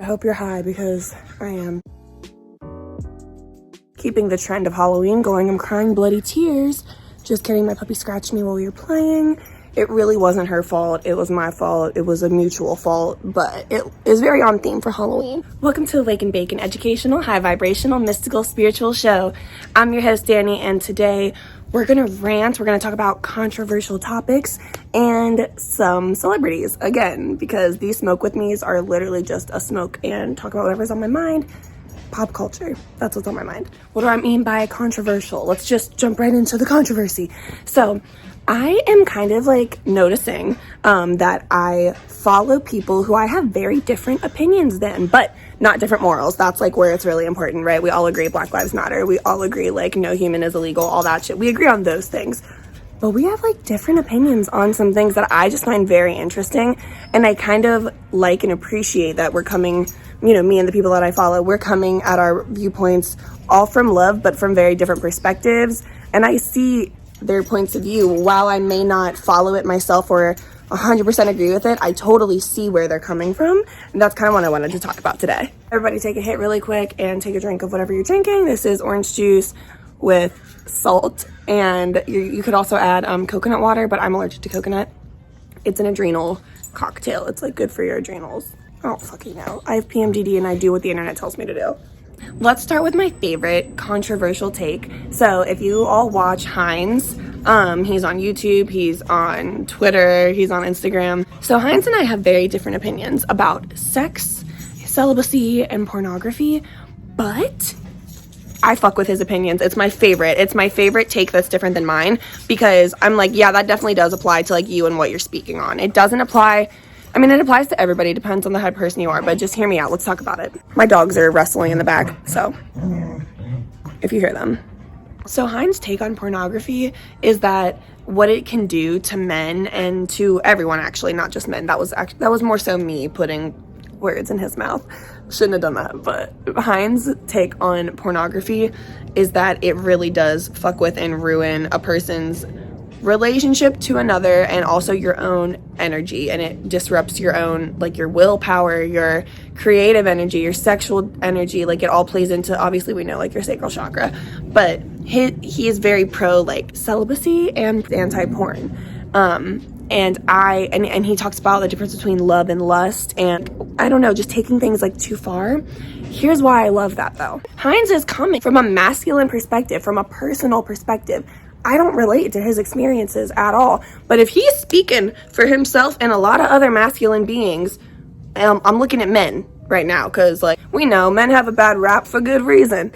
hope you're high because I am. Keeping the trend of Halloween going, I'm crying bloody tears. Just kidding, my puppy scratched me while we were playing. It really wasn't her fault. It was my fault. It was a mutual fault, but it is very on theme for Halloween. Welcome to Awake and Bake, an educational, high vibrational, mystical, spiritual show. I'm your host, Dani, and today we're gonna rant. We're gonna talk about controversial topics and some celebrities again, because these smoke with me's are literally just a smoke and talk about whatever's on my mind. Pop culture, that's what's on my mind. What do I mean by controversial? Let's just jump right into the controversy. So I am kind of like noticing that I follow people who I have very different opinions than, but not different morals. That's like where it's really important, right? We all agree Black Lives Matter. We all agree like no human is illegal, all that shit. We agree on those things. But we have like different opinions on some things that I just find very interesting. And I kind of like and appreciate that we're coming, you know, me and the people that I follow, we're coming at our viewpoints all from love, but from very different perspectives. And I see their points of view. While I may not follow it myself or 100% agree with it, I totally see where they're coming from. And that's kind of what I wanted to talk about today. Everybody take a hit really quick and take a drink of whatever you're drinking. This is orange juice with salt, and you could also add coconut water, but I'm allergic to coconut. It's an adrenal cocktail. It's like good for your adrenals. I don't fucking know. I have PMDD and I do what the internet tells me to do. Let's start with my favorite controversial take. So if you all watch HINDZ, he's on YouTube, he's on Twitter, he's on Instagram. So HINDZ and I have very different opinions about sex, celibacy, and pornography, but I fuck with his opinions. It's my favorite. It's my favorite take that's different than mine, because I'm like, yeah, that definitely does apply to like you and what you're speaking on. It doesn't apply, I mean, it applies to everybody. It depends on the type of person you are, but just hear me out. Let's talk about it. My dogs are wrestling in the back, so if you hear them. So HINDZ's take on pornography is that what it can do to men and to everyone, actually, not just men. That was more so me putting words in his mouth. Shouldn't have done that. But HINDZ's take on pornography is that it really does fuck with and ruin a person's relationship to another, and also your own energy, and it disrupts your own, like, your willpower, your creative energy, your sexual energy. Like, it all plays into, obviously we know, like, your sacral chakra, but he is very pro like celibacy and anti-porn, and he talks about the difference between love and lust, and I don't know, just taking things like too far. Here's why I love that though. HINDZ is coming from a masculine perspective, from a personal perspective. I don't relate to his experiences at all. But if he's speaking for himself and a lot of other masculine beings, I'm looking at men right now, because like we know men have a bad rap for good reason.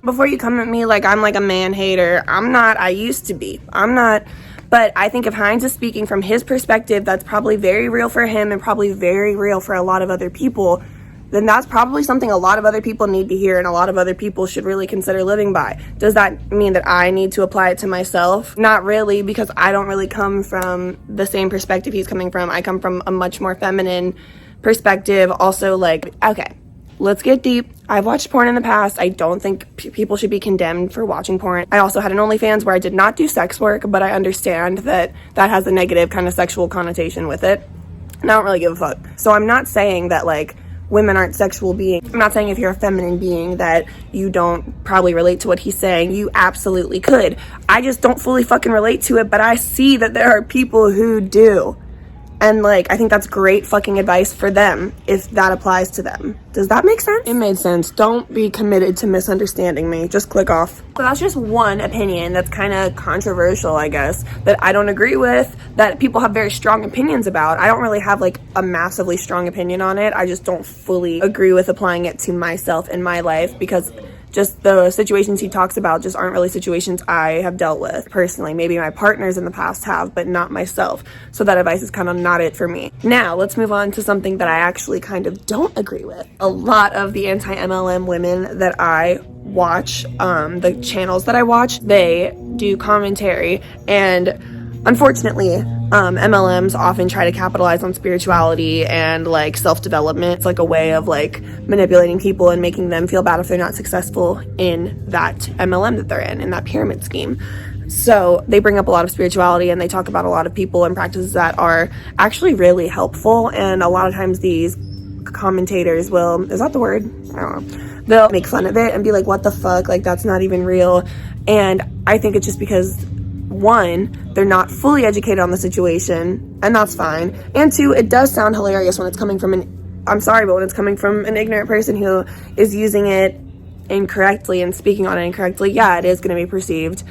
Before you come at me like I'm like a man hater, I'm not. I used to be. I'm not. But I think if HINDZ is speaking from his perspective, that's probably very real for him and probably very real for a lot of other people, then that's probably something a lot of other people need to hear and a lot of other people should really consider living by. Does that mean that I need to apply it to myself? Not really, because I don't really come from the same perspective he's coming from. I come from a much more feminine perspective. Also, like, okay, let's get deep. I've watched porn in the past. I don't think people should be condemned for watching porn. I also had an OnlyFans where I did not do sex work, but I understand that that has a negative kind of sexual connotation with it. And I don't really give a fuck. So I'm not saying that, like, women aren't sexual beings. I'm not saying if you're a feminine being that you don't probably relate to what he's saying. You absolutely could. I just don't fully fucking relate to it, but I see that there are people who do. And like, I think that's great fucking advice for them if that applies to them. Does that make sense? It made sense. Don't be committed to misunderstanding me. Just click off. So that's just one opinion that's kind of controversial, I guess, that I don't agree with, that people have very strong opinions about. I don't really have like a massively strong opinion on it. I just don't fully agree with applying it to myself in my life, because just the situations he talks about just aren't really situations I have dealt with personally. Maybe my partners in the past have, but not myself. So that advice is kind of not it for me. Now, let's move on to something that I actually kind of don't agree with. A lot of the anti-MLM women that I watch, the channels that I watch, they do commentary, and unfortunately, MLMs often try to capitalize on spirituality and like self-development. It's like a way of like manipulating people and making them feel bad if they're not successful in that MLM that they're in that pyramid scheme. So they bring up a lot of spirituality, and they talk about a lot of people and practices that are actually really helpful. And a lot of times these commentators will, is that the word? I don't know. They'll make fun of it and be like, what the fuck? Like, that's not even real. And I think it's just because, one, they're not fully educated on the situation, and that's fine. And two, it does sound hilarious when it's coming from I'm sorry, but when it's coming from an ignorant person who is using it incorrectly and speaking on it incorrectly, yeah, it is going to be perceived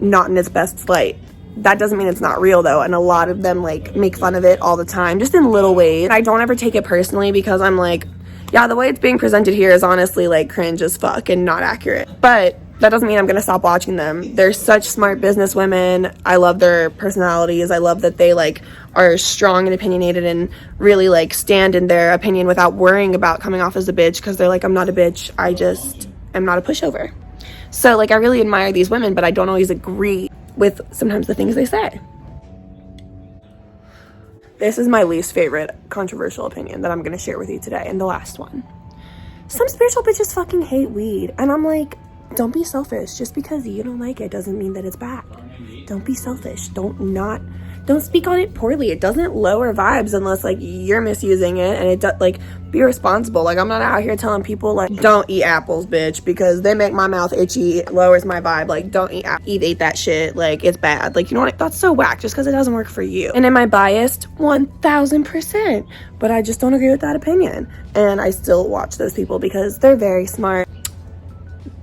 not in its best light. That doesn't mean it's not real, though, and a lot of them, like, make fun of it all the time, just in little ways. I don't ever take it personally, because I'm like, yeah, the way it's being presented here is honestly, like, cringe as fuck and not accurate. But that doesn't mean I'm gonna stop watching them. They're such smart business women. I love their personalities. I love that they, like, are strong and opinionated and really, like, stand in their opinion without worrying about coming off as a bitch, because they're like, I'm not a bitch, I just am not a pushover. So, like, I really admire these women, but I don't always agree with sometimes the things they say. This is my least favorite controversial opinion that I'm going to share with you today, and the last one. Some spiritual bitches fucking hate weed, and I'm like, don't be selfish. Just because you don't like it doesn't mean that it's bad. Don't be selfish. Don't speak on it poorly. It doesn't lower vibes unless, like, you're misusing it, and it does, like, be responsible. Like, I'm not out here telling people, like, don't eat apples, bitch, because they make my mouth itchy, it lowers my vibe. Like, don't eat that shit. Like, it's bad. Like, you know what? That's so whack just because it doesn't work for you. And am I biased? 1000%. But I just don't agree with that opinion. And I still watch those people because they're very smart.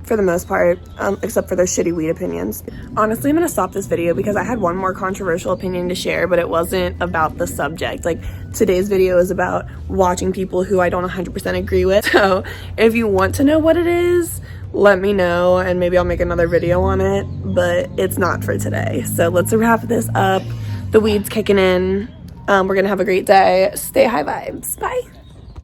For the most part, except for their shitty weed opinions. Honestly, I'm gonna stop this video because I had one more controversial opinion to share, but it wasn't about the subject. Like, today's video is about watching people who I don't 100% agree with. So if you want to know what it is, let me know, and maybe I'll make another video on it, but it's not for today. So let's wrap this up. The weed's kicking in. We're gonna have a great day. Stay high vibes. Bye.